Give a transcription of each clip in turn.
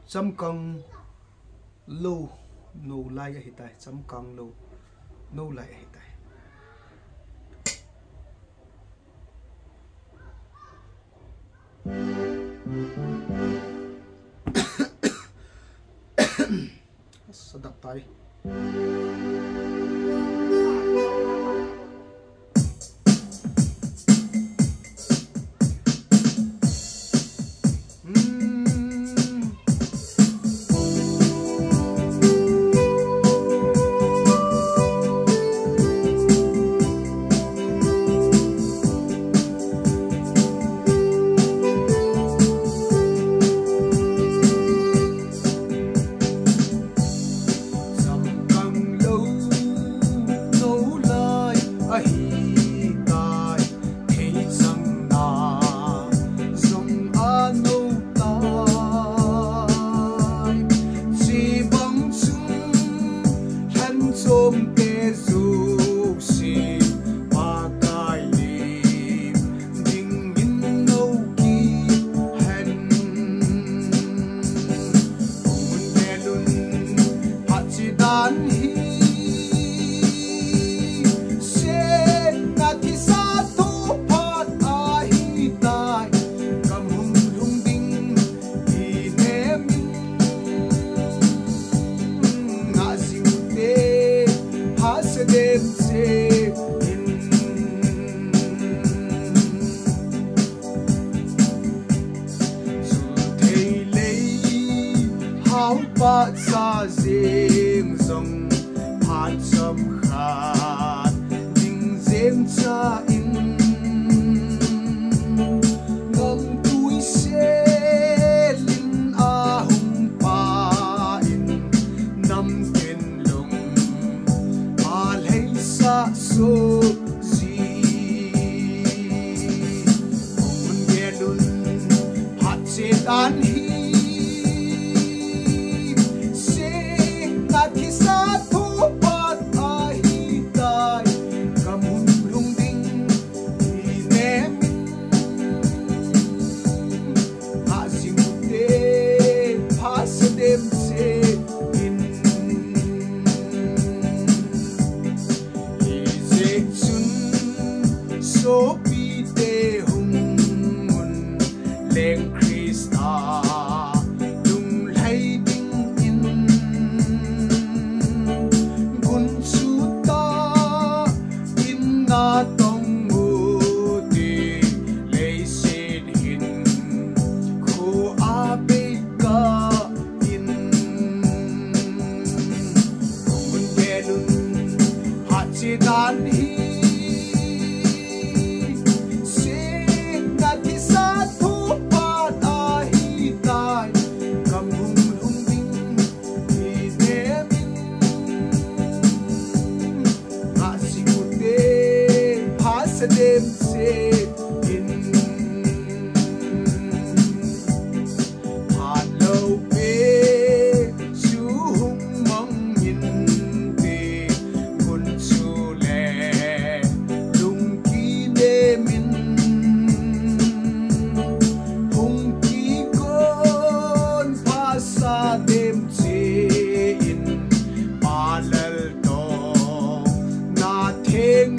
chấm căng lâu nô lại hiện tại chấm căng lâu nô lại hiện tại sedap tay ba sa riêng dòng hát châm khát tình riêng cha in ngâm túi xe linh a hùng pa in năm tiền lùng a lấy sa số gì hùng nghe luôn hát trên đàn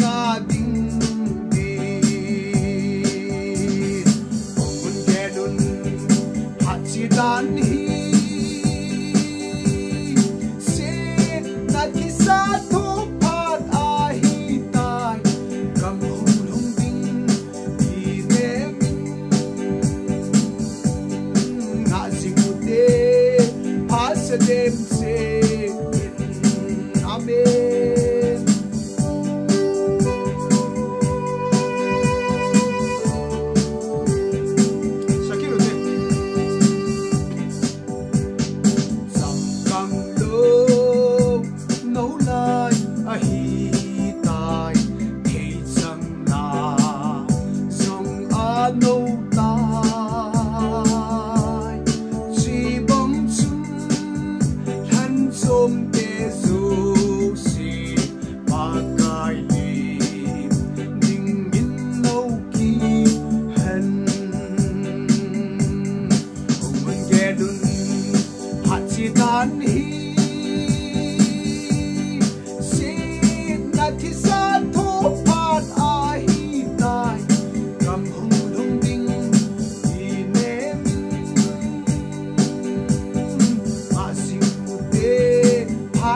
nga ding di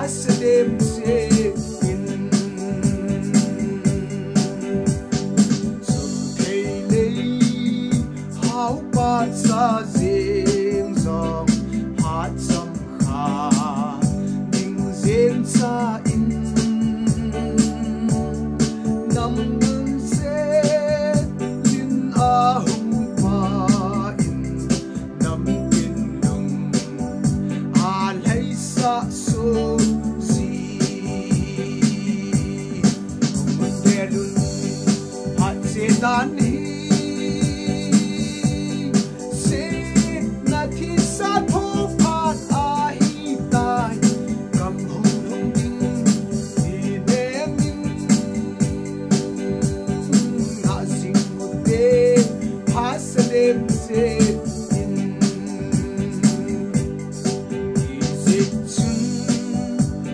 Pasadem se in Sum thei lei hao pat sa zeng zong Pat sam kha Ding zeng sa in Nam ngun se Lin a hung pa in Nam tin lung A lei sa so si Hung de lun Pat se dan hi Se na thi sa tho pat a hi tai Kam hung hung ding Di ne min Na sing mu te Pasadem se in Isip chun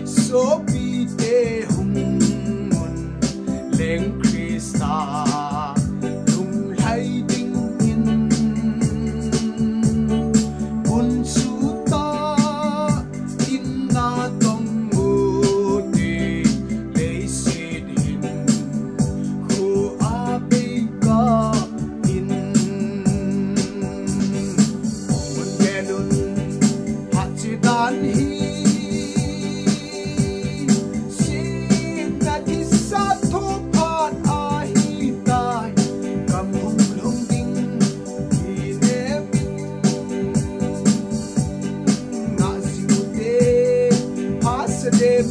So pi te hung mun Leng Krista Lung lai ding in Bun su ta In na tong mu te Lei se din Khu a pe ka in Mun ke lun Hat chi dan hi Sin na thi sa tho pat a hi tai Kam hung lung ding Di ne min Na si mu te Pasadem